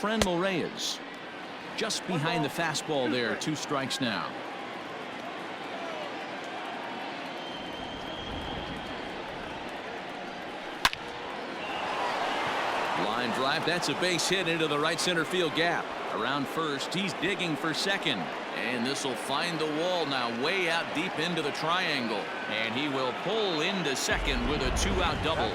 Franmil Reyes. Just behind the fastball there. 2 strikes now. Line drive. That's a base hit into the right center field gap. Around first, he's digging for second. And this will find the wall now, way out deep into the triangle. And he will pull into second with a 2-out double.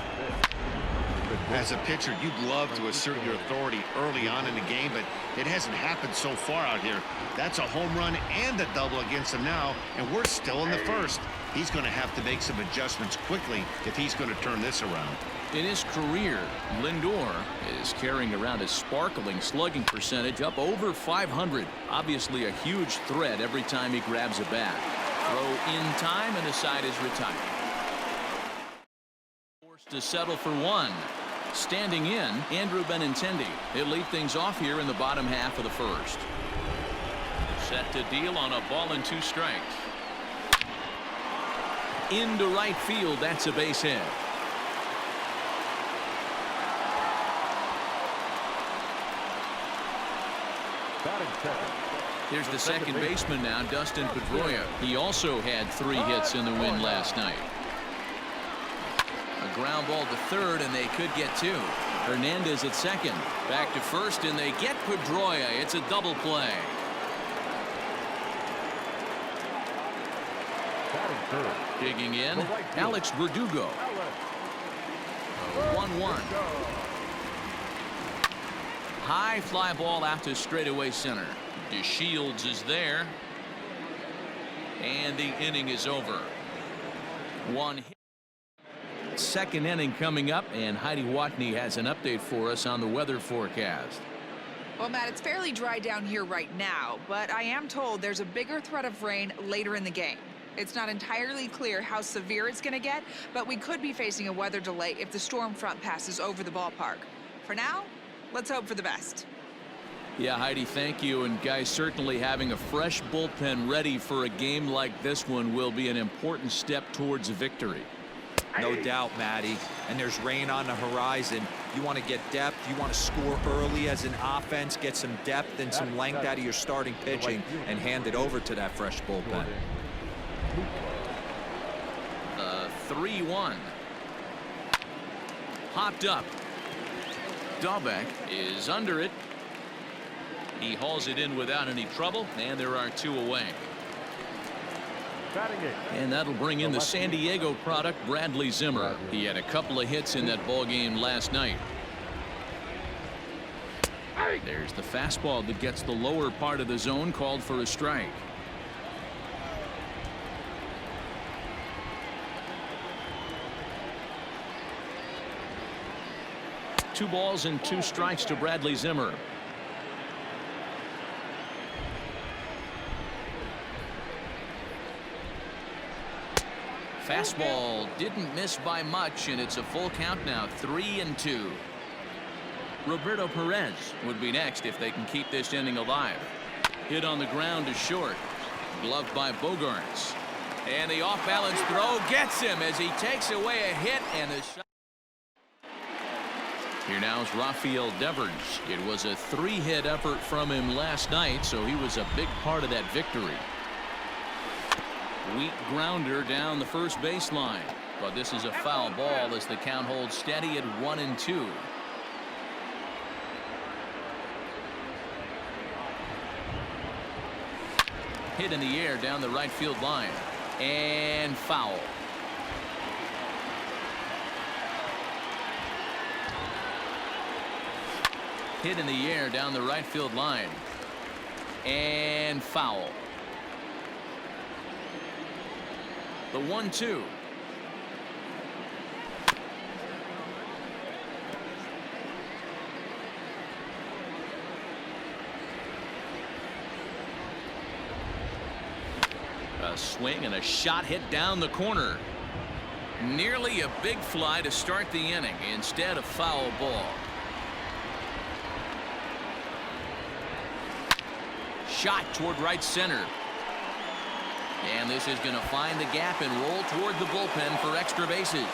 As a pitcher, you'd love to assert your authority early on in the game, but it hasn't happened so far out here. That's a home run and a double against him now, and we're still in the first. He's going to have to make some adjustments quickly if he's going to turn this around. In his career, Lindor is carrying around a sparkling slugging percentage up over 500. Obviously a huge threat every time he grabs a bat. Throw in time, and the side is retired. Forced to settle for one. Standing in, Andrew Benintendi. He'll lead things off here in the bottom half of the first. Set to deal on a ball and 2 strikes. Into right field. That's a base hit. Here's the second baseman now, Dustin Pedroia. He also had 3 hits in the win last night. A ground ball to third, and they could get 2. Hernandez at second. Back to first, and they get Pedroia. It's a double play. Digging in, Alex Verdugo. 1-1. High fly ball out to straightaway center. DeShields is there. And the inning is over. 1 hit. Second inning coming up, and Heidi Watney has an update for us on the weather forecast. Well, Matt, it's fairly dry down here right now, but I am told there's a bigger threat of rain later in the game. It's not entirely clear how severe it's going to get, but we could be facing a weather delay if the storm front passes over the ballpark. For now, let's hope for the best. Yeah, Heidi, thank you. And guys, certainly having a fresh bullpen ready for a game like this one will be an important step towards a victory. No doubt, Matty. And there's rain on the horizon. You want to get depth. You want to score early as an offense, get some depth and some length out of your starting pitching, and hand it over to that fresh bullpen. 3-1. Hopped up. Dahlbeck is under it. He hauls it in without any trouble, and there are 2 away. And that'll bring in the San Diego product, Bradley Zimmer. He had a couple of hits in that ball game last night. There's the fastball that gets the lower part of the zone, called for a strike. Two balls and 2 strikes to Bradley Zimmer. Fastball didn't miss by much, and it's a full count now, 3-2. Roberto Perez would be next if they can keep this inning alive. Hit on the ground to short. Gloved by Bogaerts. And the off-balance throw gets him as he takes away a hit, and the shot. Here now is Rafael Devers. It was a 3-hit effort from him last night, so he was a big part of that victory. Weak grounder down the first baseline, but this is a foul ball as the count holds steady at 1-2. Hit in the air down the right field line, and foul. Hit in the air down the right field line, and foul. The 1-2. A swing and a shot hit down the corner. Nearly a big fly to start the inning. Instead, a foul ball. Shot toward right center. And this is going to find the gap and roll toward the bullpen for extra bases.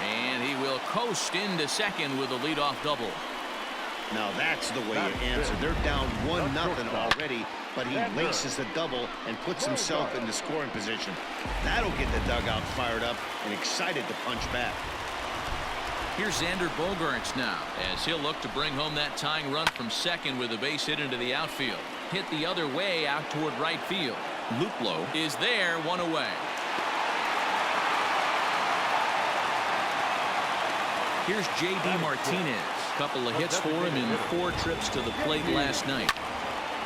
And he will coast into second with a leadoff double. Now that's the way you answer. They're down 1-0 already, but he laces the double and puts himself into scoring position. That'll get the dugout fired up and excited to punch back. Here's Xander Bogaerts now, as he'll look to bring home that tying run from second with a base hit into the outfield. Hit the other way out toward right field. Luplow is there, one away. Here's J.D. Martinez. Couple of hits for him in 4 trips to the plate last night.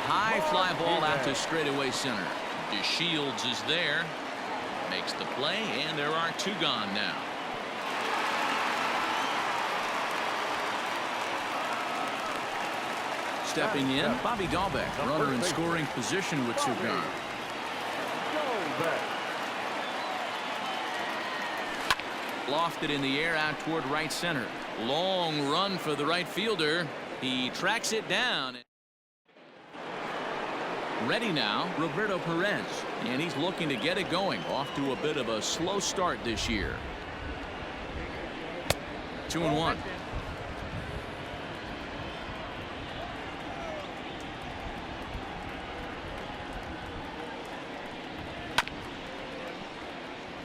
High fly ball out to straightaway center. DeShields is there. Makes the play, and there are 2 gone now. Stepping in, Bobby Dahlbeck, runner in scoring position with 2 gone. Lofted in the air out toward right center. Long run for the right fielder. He tracks it down. Ready now, Roberto Perez, and he's looking to get it going. Off to a bit of a slow start this year. 2-1.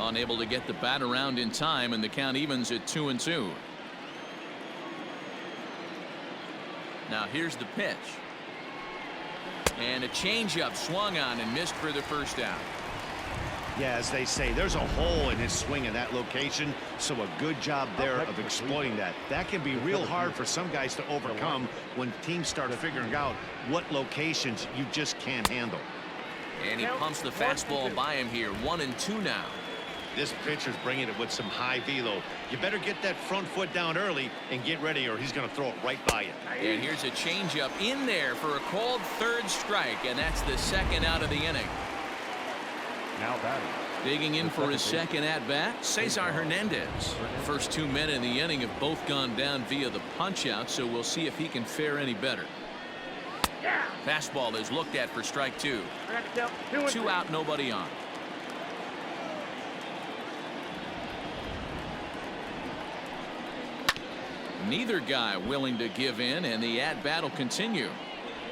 Unable to get the bat around in time, and the count evens at 2-2. Now here's the pitch. And a changeup swung on and missed for the first out. Yeah, as they say, there's a hole in his swing in that location, so a good job there of exploiting that. That can be real hard for some guys to overcome when teams start figuring out what locations you just can't handle. And he pumps the fastball by him here. 1-2 now. This pitcher's bringing it with some high velo. You better get that front foot down early and get ready, or he's going to throw it right by you. And here's a changeup in there for a called 3rd strike, and that's the 2nd out of the inning. Now batting. Digging in for his 2nd at-bat, Cesar Hernandez. First 2 men in the inning have both gone down via the punch-out, so we'll see if he can fare any better. Fastball is looked at for strike 2. 2 out, nobody on. Neither guy willing to give in, and the at-bat will continue.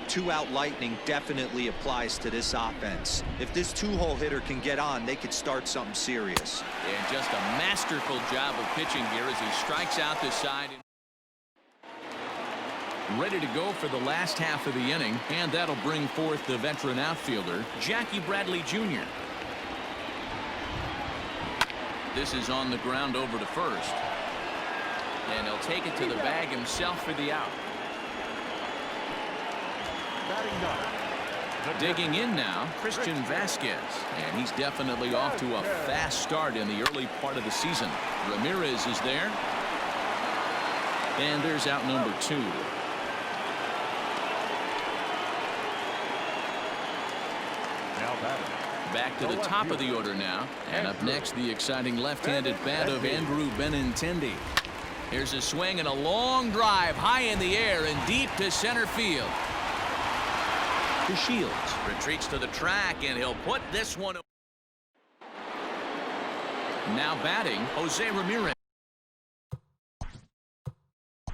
2-out lightning definitely applies to this offense. If this 2-hole hitter can get on, they could start something serious. And just a masterful job of pitching here as he strikes out the side. Ready to go for the last half of the inning, and that'll bring forth the veteran outfielder, Jackie Bradley Jr. This is on the ground over to first. And he'll take it to the bag himself for the out. Digging in now, Christian Vasquez, and he's definitely off to a fast start in the early part of the season. Ramirez is there, and there's out number 2. Back to the top of the order now, and up next the exciting left-handed bat of Andrew Benintendi. Here's a swing and a long drive high in the air and deep to center field. DeShields retreats to the track, and he'll put this one away. Now batting, Jose Ramirez.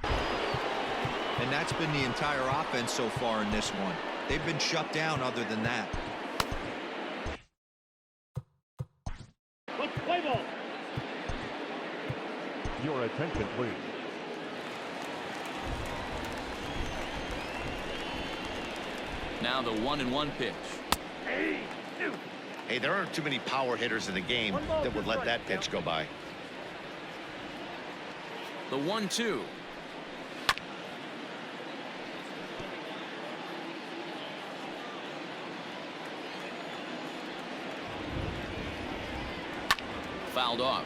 And that's been the entire offense so far in this one. They've been shut down other than that. Your attention, please. Now the 1-1 pitch. Hey, there aren't too many power hitters in the game that would let that pitch go by. The 1-2. Fouled off.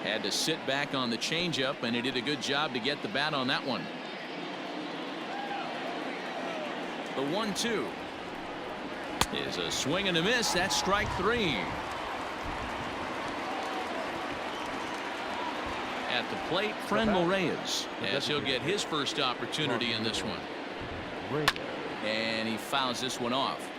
Had to sit back on the changeup, and he did a good job to get the bat on that one. The 1-2 is a swing and a miss. That's strike 3. At the plate, Friend Reyes, as he'll get his first opportunity in this one. And he fouls this one off.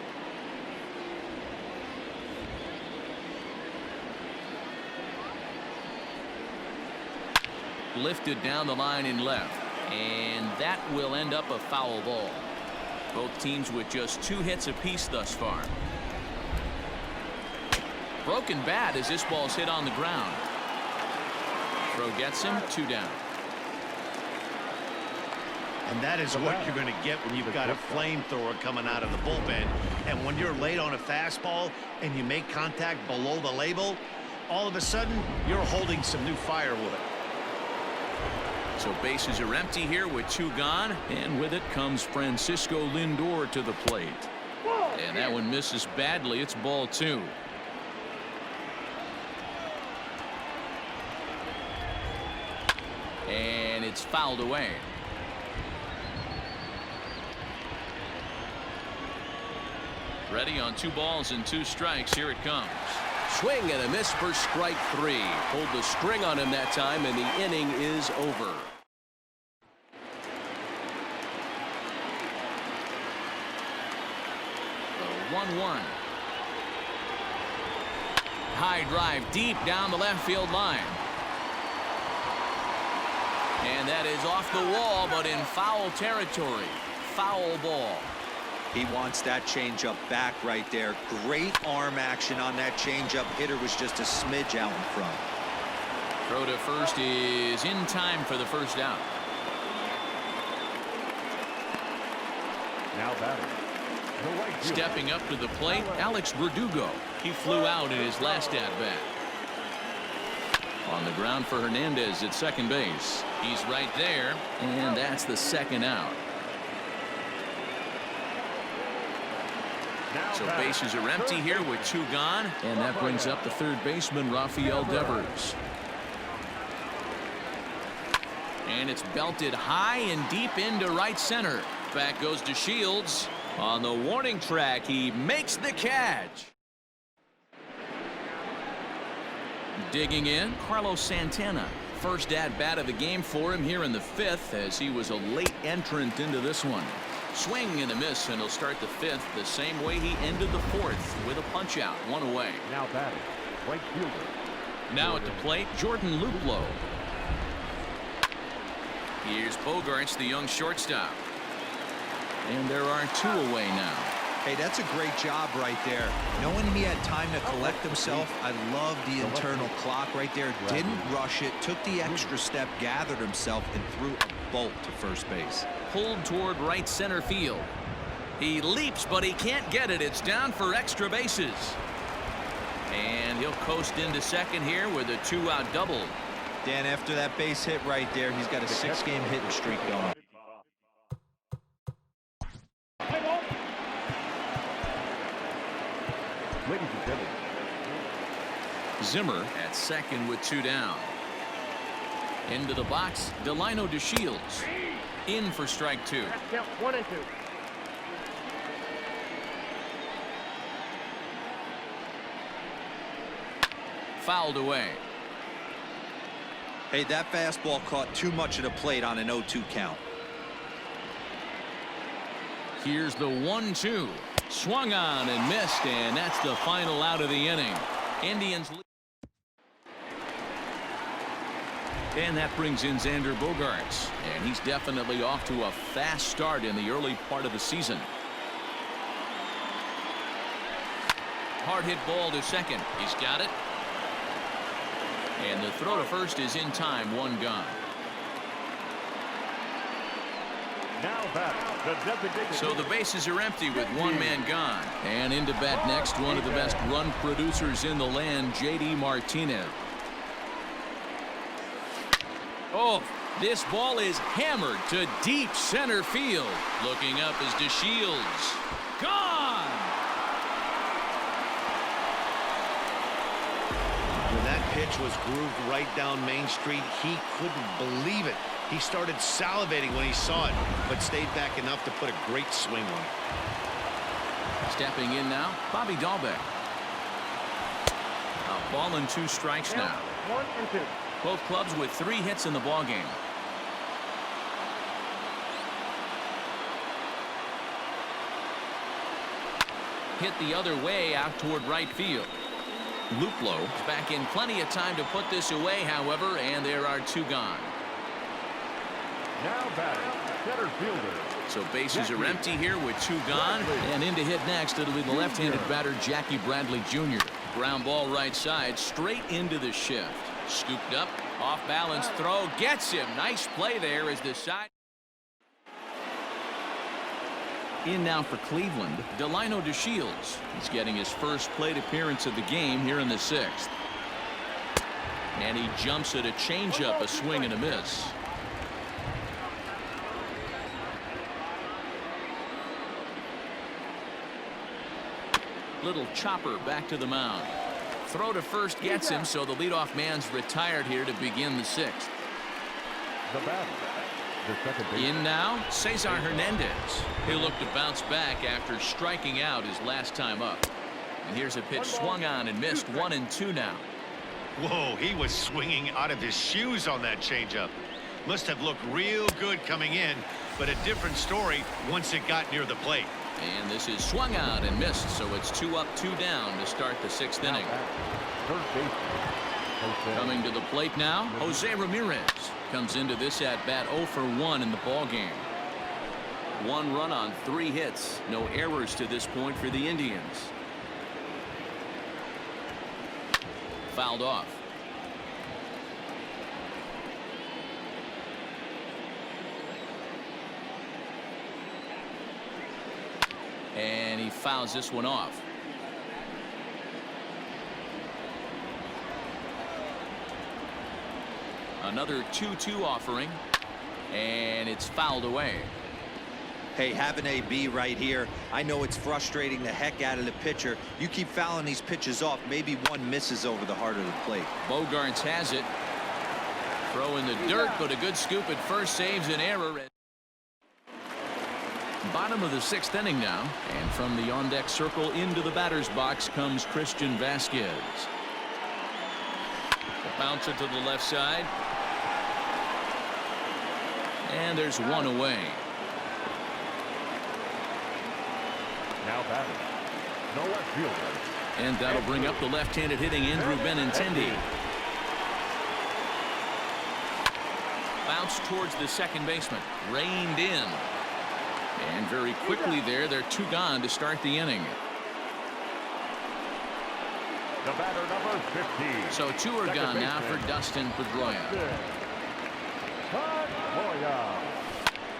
Lifted down the line in left. And that will end up a foul ball. Both teams with just 2 hits apiece thus far. Broken bat as this ball's hit on the ground. Throw gets him, 2 down. And that is what you're going to get when you've got a flamethrower coming out of the bullpen. And when you're late on a fastball and you make contact below the label, all of a sudden you're holding some new firewood. So bases are empty here with 2 gone, and with it comes Francisco Lindor to the plate. And that one misses badly. It's ball 2. And it's fouled away. Ready on 2 balls and 2 strikes. Here it comes. Swing and a miss for strike 3. Pulled the string on him that time, and the inning is over. The 1-1. High drive deep down the left field line. And that is off the wall, but in foul territory. Foul ball. He wants that changeup back right there. Great arm action on that changeup. Hitter was just a smidge out in front. Throw to first is in time for the first out. Now batting. The right fielder. Stepping up to the plate, Alex Verdugo. He flew out in his last at-bat. On the ground for Hernandez at second base. He's right there, and that's the second out. So bases are empty here with 2 gone, and that brings up the third baseman, Rafael Devers. And it's belted high and deep into right center. Back goes to Shields. On the warning track, he makes the catch. Digging in, Carlos Santana. First at-bat of the game for him here in the 5th, as he was a late entrant into this one. Swing and a miss, and he'll start the 5th the same way he ended the 4th, with a punch-out, 1 away. Now batting. Right fielder. Now at the plate, Jordan Luplow. Here's Bogarts, the young shortstop. And there are 2 away now. Hey, that's a great job right there. Knowing he had time to collect himself, I love the internal clock right there. Didn't rush it, took the extra step, gathered himself, and threw a bolt to first base. Pulled toward right center field. He leaps, but he can't get it. It's down for extra bases. And he'll coast into second here with a 2-out double. Dan, after that base hit right there, he's got a 6-game hitting streak going. Ladies and gentlemen. Zimmer at second with 2 down. Into the box, Delino DeShields. In for strike 2. Count 1 and 2. Fouled away. Hey, that fastball caught too much of the plate on an 0-2 count. Here's the 1-2. Swung on and missed, and that's the final out of the inning. Indians lead. And that brings in Xander Bogaerts, and he's definitely off to a fast start in the early part of the season. Hard hit ball to second. He's got it. And the throw to first is in time, 1 gone. Now back, the designated. So the bases are empty with 1 man gone. And into bat next, one of the best run producers in the land, J.D. Martinez. Oh, this ball is hammered to deep center field. Looking up is DeShields. Gone! When that pitch was grooved right down Main Street, he couldn't believe it. He started salivating when he saw it, but stayed back enough to put a great swing on it. Stepping in now, Bobby Dahlbeck. A ball and 2 strikes now. 1 and 2. Both clubs with 3 hits in the ballgame. hit the other way out toward right field. Luplow is back in plenty of time to put this away, however, and there are 2 gone. Now batting, center fielder. So bases are empty here with 2 gone, and in to hit next it'll be the left-handed batter Jackie Bradley Jr. Ground ball right side, straight into the shift. Scooped up, off balance throw, gets him. Nice play there as the side. In now for Cleveland, Delino DeShields. He's getting his first plate appearance of the game here in the 6th. And he jumps at a changeup, a swing and a miss. Little chopper back to the mound. Throw to first gets him, so the leadoff man's retired here to begin the 6th. The batter, the second baseman. In now, Cesar Hernandez. He'll look to bounce back after striking out his last time up. And here's a pitch swung on and missed. 1-2 now. Whoa, he was swinging out of his shoes on that changeup. Must have looked real good coming in, but a different story once it got near the plate. And this is swung out and missed, so it's 2 up, 2 down to start the 6th inning. Third baseman. Coming to the plate now, Jose Ramirez comes into this at bat 0 for 1 in the ball game. 1 run on 3 hits, no errors to this point for the Indians. Fouled off. And he fouls this one off. Another 2-2 offering, and it's fouled away. Hey, have an AB right here. I know it's frustrating the heck out of the pitcher. You keep fouling these pitches off, maybe one misses over the heart of the plate. Bogarts has it. Throw in the dirt, but a good scoop at first saves an error. Bottom of the 6th inning now, and from the on-deck circle into the batter's box comes Christian Vasquez. A bouncer to the left side. And there's 1 away. Now batting, no left fielder. And that'll bring up the left-handed hitting Andrew Benintendi. Bounce towards the second baseman. Reined in. And very quickly there, they're 2 gone to start the inning. The batter number 15. So 2 are gone now for Dustin Pedroia.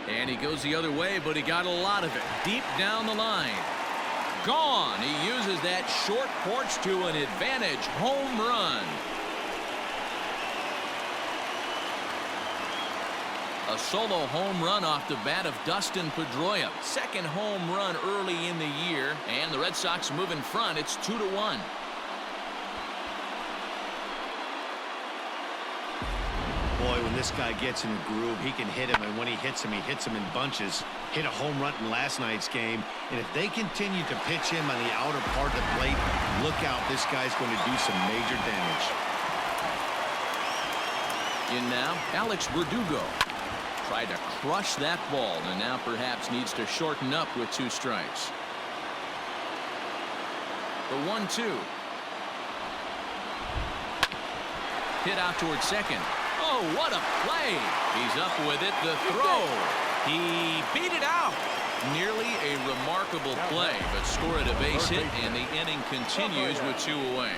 And he goes the other way, but he got a lot of it deep down the line. Gone. He uses that short porch to an advantage home run. A solo home run off the bat of Dustin Pedroia. Second home run early in the year, and the Red Sox move in front. It's 2-1. Boy, when this guy gets in a groove, he can hit him, and when he hits him in bunches. Hit a home run in last night's game, and if they continue to pitch him on the outer part of the plate, look out, this guy's going to do some major damage. In now, Alex Verdugo. Tried to crush that ball, and now perhaps needs to shorten up with 2 strikes. The 1-2. Hit out towards second. Oh, what a play. He's up with it. The throw. He beat it out. Nearly a remarkable play, but scored a base hit, and the inning continues with 2 away.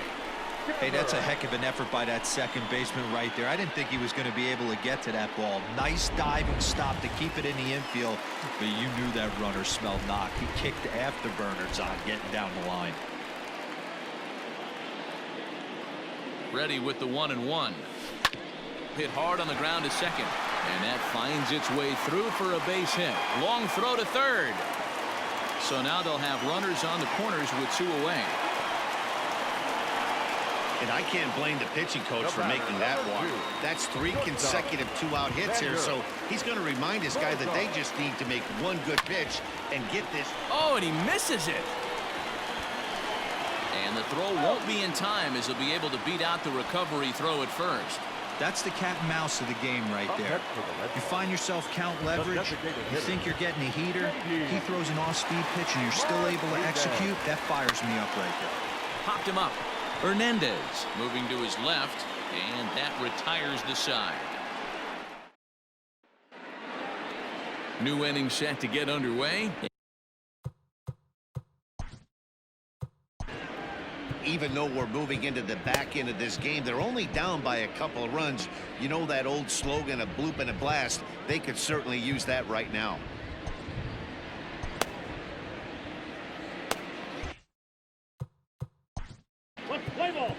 Hey, that's a heck of an effort by that second baseman right there. I didn't think he was going to be able to get to that ball. Nice diving stop to keep it in the infield, but you knew that runner smelled knock. He kicked afterburners on getting down the line. Ready with the 1-1. Hit hard on the ground to second, and that finds its way through for a base hit. Long throw to third. So now they'll have runners on the corners with 2 away. And I can't blame the pitching coach for making that walk. That's 3 consecutive 2-out hits here, so he's going to remind this guy that they just need to make 1 good pitch and get this. Oh, and he misses it. And the throw won't be in time, as he'll be able to beat out the recovery throw at first. That's the cat and mouse of the game right there. You find yourself count leverage, you think you're getting a heater, he throws an off-speed pitch and you're still able to execute. That fires me up right there. Popped him up. Hernandez moving to his left, and that retires the side. New inning set to get underway. Even though we're moving into the back end of this game, they're only down by a couple of runs. You know that old slogan, a bloop and a blast. They could certainly use that right now. Play ball.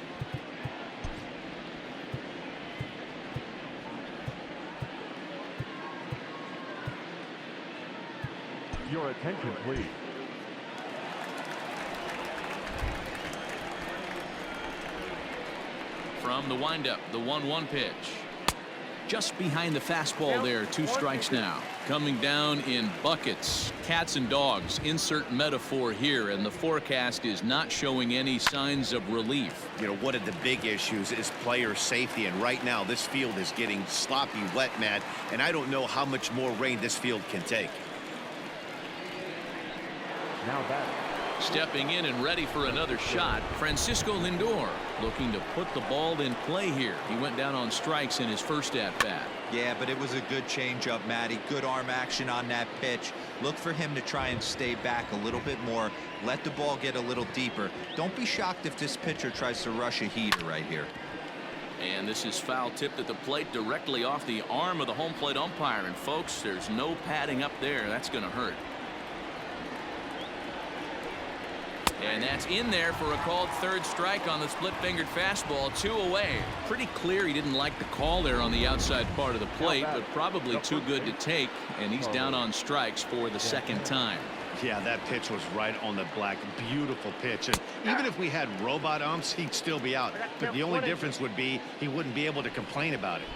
Your attention, please. From the windup, the 1-1 pitch. Just behind the fastball there. 2 strikes now. Coming down in buckets. Cats and dogs. Insert metaphor here, and the forecast is not showing any signs of relief. You know, one of the big issues is player safety, and right now this field is getting sloppy wet, Matt, and I don't know how much more rain this field can take. Now that. Stepping in and ready for another shot, Francisco Lindor looking to put the ball in play here. He went down on strikes in his first at-bat. Yeah, but it was a good changeup, Matty. Good arm action on that pitch. Look for him to try and stay back a little bit more. Let the ball get a little deeper. Don't be shocked if this pitcher tries to rush a heater right here. And this is foul tipped at the plate directly off the arm of the home plate umpire. And folks, there's no padding up there. That's going to hurt. And that's in there for a called third strike on the split-fingered fastball. 2 away. Pretty clear he didn't like the call there on the outside part of the plate, but probably too good to take, and he's down on strikes for the second time. Yeah, that pitch was right on the black. Beautiful pitch. And even if we had robot umps, he'd still be out. But the only difference would be he wouldn't be able to complain about it.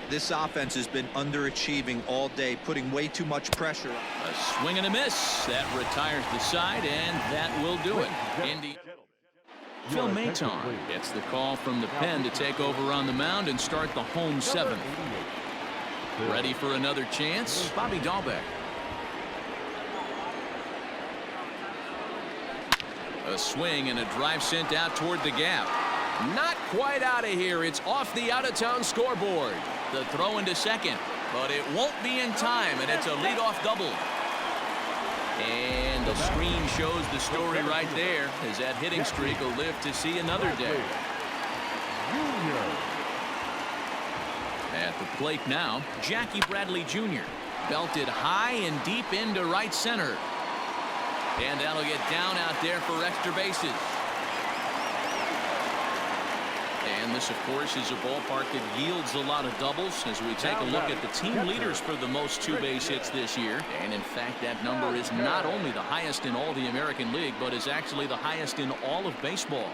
This offense has been underachieving all day, putting way too much pressure. A swing and a miss. That retires the side, and that will do it. Phil Maton gets the call from the pen to take over on the mound and start the home 7th. Ready for another chance? Bobby Dahlbeck. A swing and a drive sent out toward the gap. Not quite out of here. It's off the out-of-town scoreboard. The throw into second, but it won't be in time, and it's a leadoff double. And the screen shows the story right there, as that hitting streak will live to see another day. At the plate now, Jackie Bradley Jr. belted high and deep into right center. And that'll get down out there for extra bases. And this, of course, is a ballpark that yields a lot of doubles as we take a look at the team leaders for the most 2-base hits this year. And, in fact, that number is not only the highest in all the American League, but is actually the highest in all of baseball.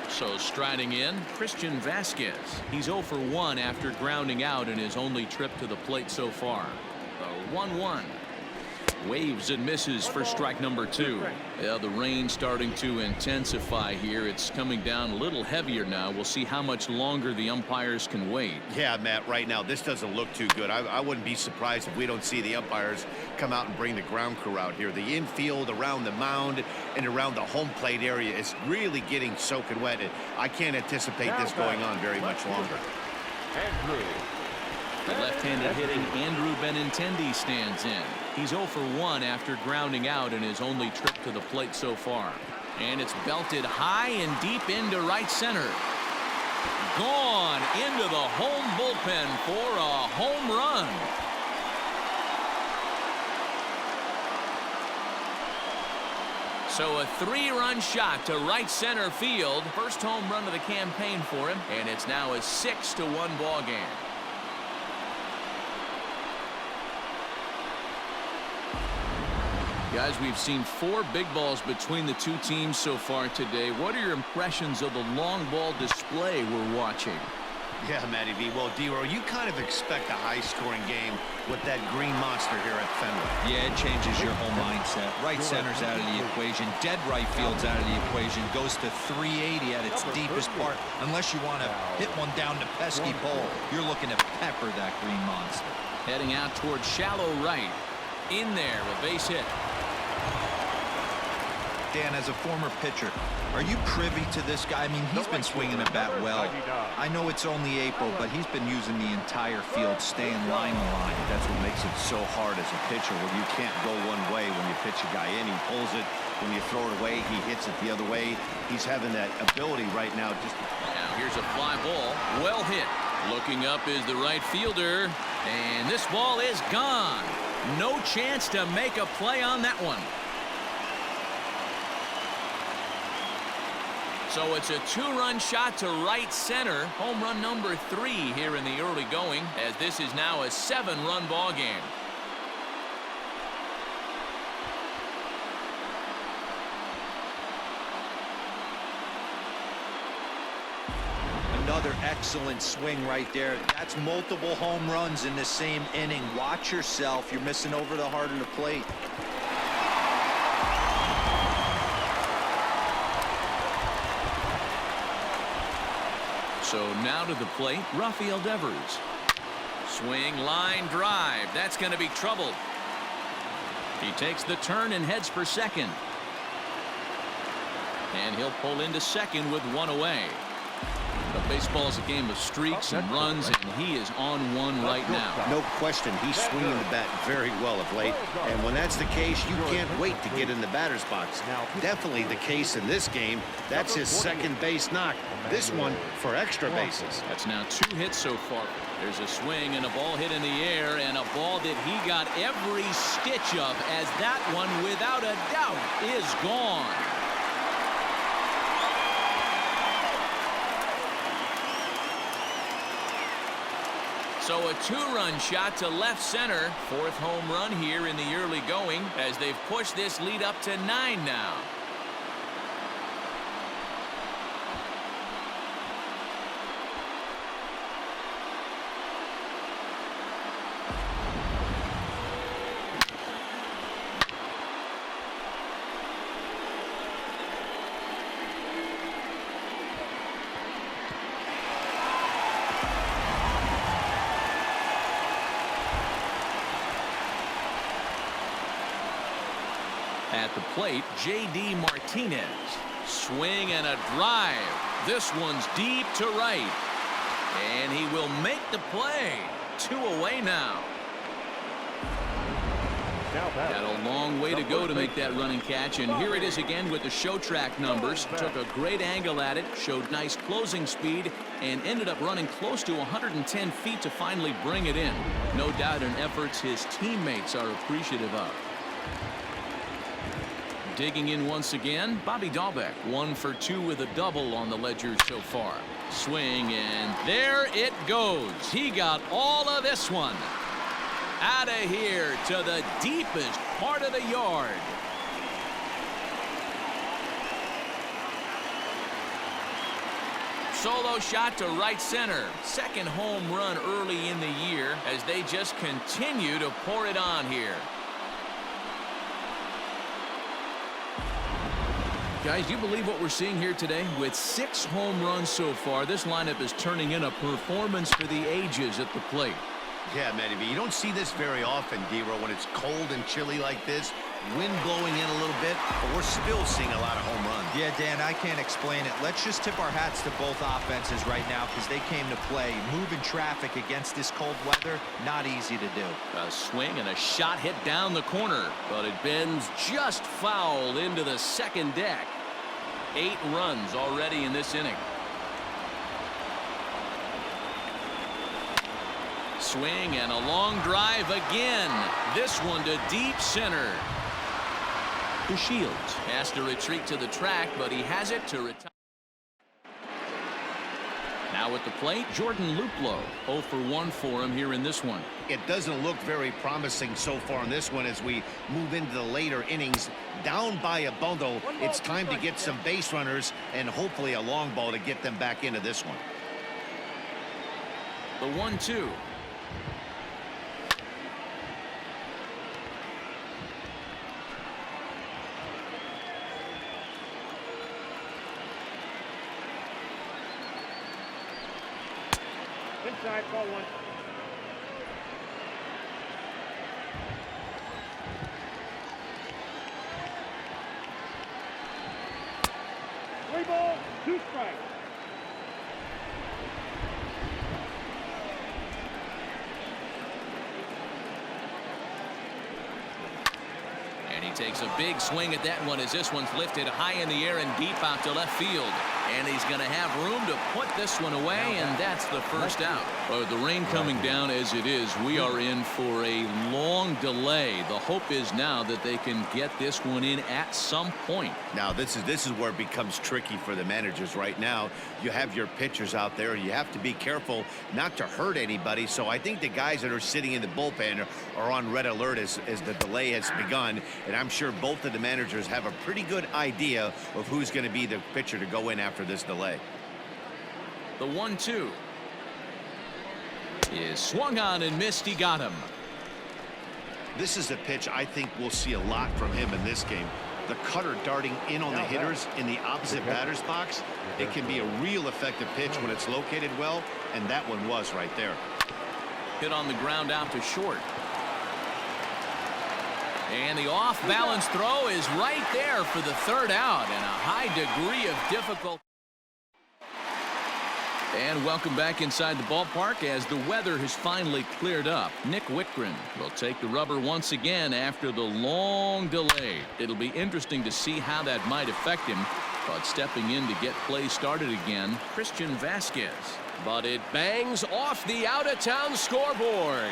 So striding in, Christian Vasquez. He's 0 for 1 after grounding out in his only trip to the plate so far. The 1-1. Waves and misses for strike number 2. Yeah, the rain starting to intensify here. It's coming down a little heavier now. We'll see how much longer the umpires can wait. Yeah, Matt, right now this doesn't look too good. I wouldn't be surprised if we don't see the umpires come out and bring the ground crew out here. The infield around the mound and around the home plate area is really getting soaking wet. I can't anticipate this going on very much longer. The left-handed hitting Andrew Benintendi stands in. He's 0 for 1 after grounding out in his only trip to the plate so far. And it's belted high and deep into right center. Gone into the home bullpen for a home run. So a 3-run shot to right center field. First home run of the campaign for him. And it's now a 6-1 ball game. Guys, we've seen 4 big balls between the two teams so far today. What are your impressions of the long ball display we're watching? Yeah, Matty V. Well, D-Row, you kind of expect a high-scoring game with that green monster here at Fenway. Yeah, it changes your whole mindset. Right center's out of the equation. Dead right field's out of the equation. Goes to 380 at its deepest part. Unless you want to hit one down the pesky pole, you're looking to pepper that green monster. Heading out towards shallow right. In there, a base hit. Dan, as a former pitcher, are you privy to this guy? I mean, he's been swinging the bat well. I know it's only April, but he's been using the entire field, staying line to line. That's what makes it so hard as a pitcher, where you can't go one way when you pitch a guy in. He pulls it. When you throw it away, he hits it the other way. He's having that ability right now. Now here's a fly ball. Well hit. Looking up is the right fielder. And this ball is gone. No chance to make a play on that one. So it's a 2-run shot to right center. Home run number 3 here in the early going, as this is now a 7-run ball game. Another excellent swing right there. That's multiple home runs in the same inning. Watch yourself. You're missing over the heart of the plate. So now to the plate, Rafael Devers. Swing, line, drive. That's going to be trouble. He takes the turn and heads for second. And he'll pull into second with 1 away. But baseball is a game of streaks and runs, and he is on one right now. No question, he's swinging the bat very well of late. And when that's the case, you can't wait to get in the batter's box. Definitely the case in this game. That's his second base knock. This one for extra bases. That's now 2 hits so far. There's a swing and a ball hit in the air, and a ball that he got every stitch of, as that one, without a doubt, is gone. So a 2-run shot to left center. 4th home run here in the early going, as they've pushed this lead up to 9 now. At the plate, J.D. Martinez. Swing and a drive. This one's deep to right. And he will make the play. 2 away now. Got a long way to go to make that running catch, and here it is again with the show track numbers. Took a great angle at it, showed nice closing speed, and ended up running close to 110 feet to finally bring it in. No doubt an efforts his teammates are appreciative of. Digging in once again, Bobby Dahlbeck. 1 for 2 with a double on the ledger so far. Swing, and there it goes. He got all of this one. Out of here to the deepest part of the yard. Solo shot to right center. 2nd home run early in the year, as they just continue to pour it on here. Guys, do you believe what we're seeing here today? With 6 home runs so far, this lineup is turning in a performance for the ages at the plate. Yeah, Matty V, you don't see this very often, D-Row, when it's cold and chilly like this. Wind blowing in a little bit, but we're still seeing a lot of home runs. Yeah, Dan, I can't explain it. Let's just tip our hats to both offenses right now, because they came to play. Moving traffic against this cold weather, not easy to do. A swing and a shot hit down the corner, but it bends just foul into the second deck. 8 runs already in this inning. Swing and a long drive again. This one to deep center. DeShields has to retreat to the track, but he has it to retire. Now at the plate, Jordan Luplow. 0 for 1 for him here in this one. It doesn't look very promising so far in this one as we move into the later innings. Down by a bundle, it's time to get some base runners and hopefully a long ball to get them back into this one. The 1-2. Inside, ball one. Three balls, two strikes. And he takes a big swing at that one as this one's lifted high in the air and deep out to left field. And he's going to have room to put this one away, and that's the first out. The rain coming down as it is, we are in for a long delay. The hope is now that they can get this one in at some point. Now, this is where it becomes tricky for the managers right now. You have your pitchers out there. You have to be careful not to hurt anybody. So I think the guys that are sitting in the bullpen are on red alert as the delay has begun. And I'm sure both of the managers have a pretty good idea of who's going to be the pitcher to go in after this delay. The 1-2 is swung on and missed. He got him. This is a pitch I think we'll see a lot from him in this game. The cutter darting in on the hitters in the opposite batter's box. It can be a real effective pitch when it's located well, and that one was right there. Hit on the ground out to short. And the off-balance throw is right there for the third out, and a high degree of difficulty. And welcome back inside the ballpark as the weather has finally cleared up. Nick Whitgren will take the rubber once again after the long delay. It'll be interesting to see how that might affect him. But stepping in to get play started again, Christian Vasquez. But it bangs off the out-of-town scoreboard.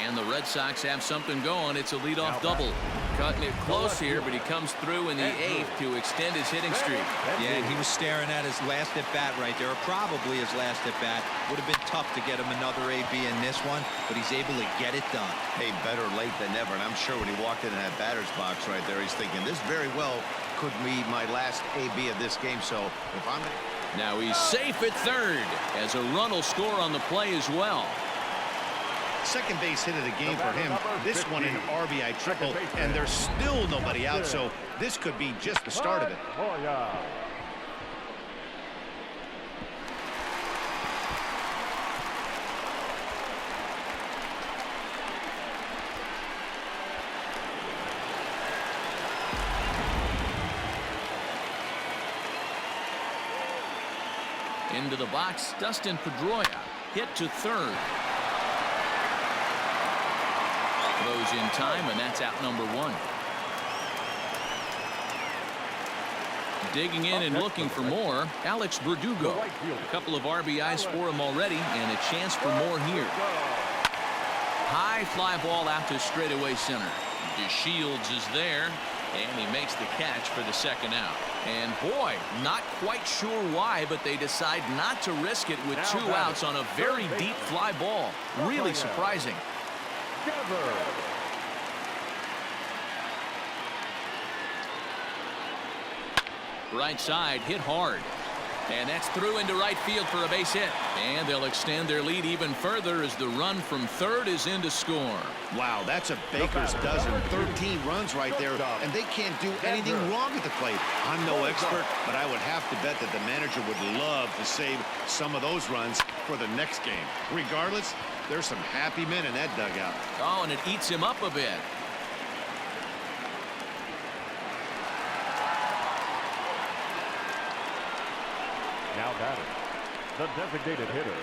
And the Red Sox have something going. It's a leadoff double. Cutting it close here, but he comes through in the eighth to extend his hitting streak. Yeah, and he was staring at his last at-bat right there, or probably his last at-bat. Would have been tough to get him another AB in this one, but he's able to get it done. Hey, better late than never. And I'm sure when he walked into that batter's box right there, he's thinking, this very well could be my last AB of this game. So if I'm... Now he's safe at third as a run will score on the play as well. Second base hit of the game for him. This one an RBI triple, and there's still nobody out, so this could be just the start of it. Into the box, Dustin Pedroia hit to third. Throws in time, and that's out number one. Digging in and looking for more, Alex Verdugo. A couple of RBIs for him already, and a chance for more here. High fly ball out to straightaway center. DeShields is there, and he makes the catch for the second out. And boy, not quite sure why, but they decide not to risk it with two outs on a very deep fly ball. Really surprising. Right side, hit hard. And that's through into right field for a base hit. And they'll extend their lead even further as the run from third is in to score. Wow, that's a baker's dozen. 13 runs right there, and they can't do anything wrong at the plate. I'm no expert, but I would have to bet that the manager would love to save some of those runs for the next game. Regardless, there's some happy men in that dugout. Oh, and it eats him up a bit. Now batting, the designated hitter,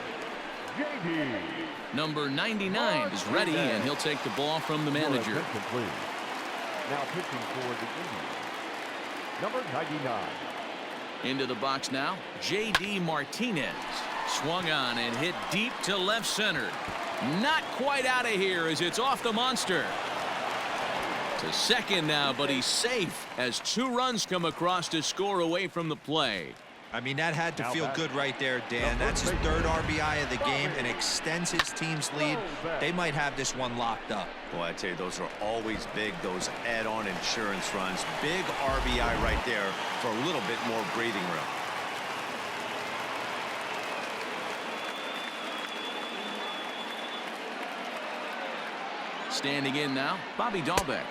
J.D. Number 99 is ready, and he'll take the ball from the manager. Now pitching for the Indians, number 99. Into the box now, J.D. Martinez. Swung on and hit deep to left center. Not quite out of here as it's off the monster. To second now, but he's safe as two runs come across to score away from the play. I mean, that had to feel good right there, Dan. That's his third RBI of the game and extends his team's lead. They might have this one locked up. Boy, I tell you, those are always big, those add-on insurance runs. Big RBI right there for a little bit more breathing room. Standing in now, Bobby Dahlbeck.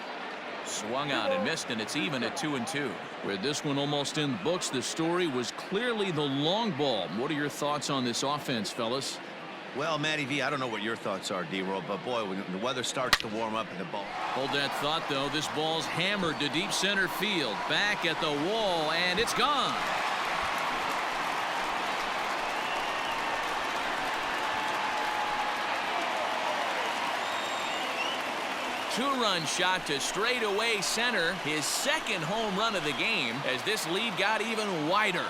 Swung out and missed, and it's even at 2-2. With this one almost in the books, the story was clearly the long ball. What are your thoughts on this offense, fellas? Well, Matty V, I don't know what your thoughts are, D-Roll, but boy, when the weather starts to warm up and the ball. Hold that thought, though. This ball's hammered to deep center field. Back at the wall, and it's gone. Two-run shot to straightaway center. His second home run of the game as this lead got even wider.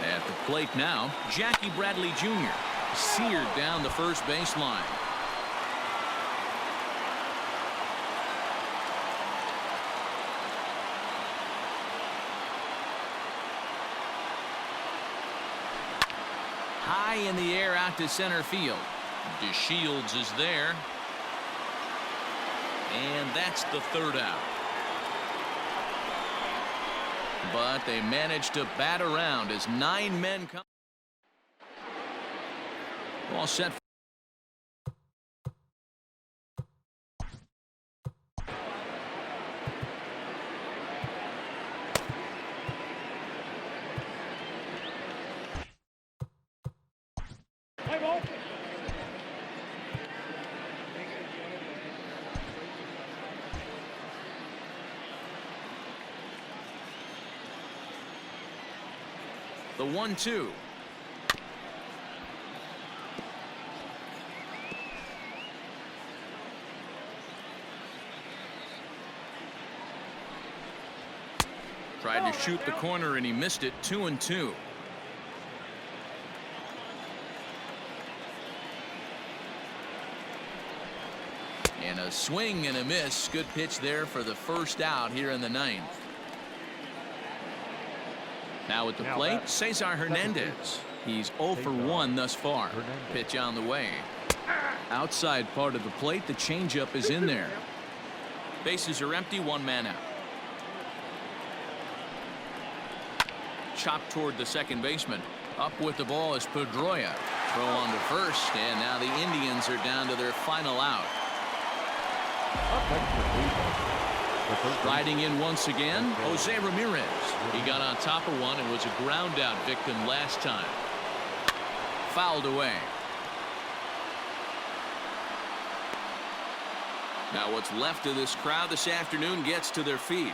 At the plate now, Jackie Bradley Jr. seared down the first baseline. High in the air out to center field. DeShields is there. And that's the third out. But they managed to bat around as 9 men come. All set. The 1-2. Tried to shoot the corner and he missed it. 2-2. And a swing and a miss. Good pitch there for the first out here in the 9th. Now at the plate, Cesar Hernandez. He's 0 for 1 thus far. Pitch on the way. Outside part of the plate, the changeup is in there. Bases are empty, 1 man out. Chopped toward the second baseman. Up with the ball is Pedroia. Throw on to first, and now the Indians are down to their final out. Riding in once again, Jose Ramirez. He got on top of one and was a ground out victim last time. Fouled away. Now what's left of this crowd this afternoon gets to their feet.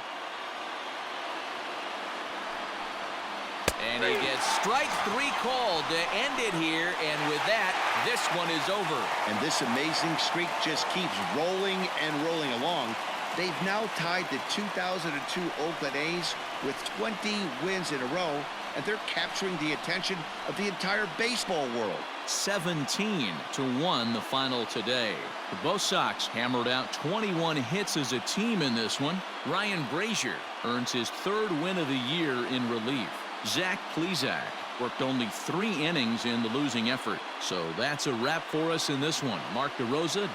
And he gets strike 3 called to end it here, and with that, this one is over. And this amazing streak just keeps rolling and rolling along. They've now tied the 2002 Oakland A's with 20 wins in a row, and they're capturing the attention of the entire baseball world. 17-1 the final today. The Bo Sox hammered out 21 hits as a team in this one. Ryan Brazier earns his 3rd win of the year in relief. Zach Plesac worked only 3 innings in the losing effort. So that's a wrap for us in this one. Mark DeRosa.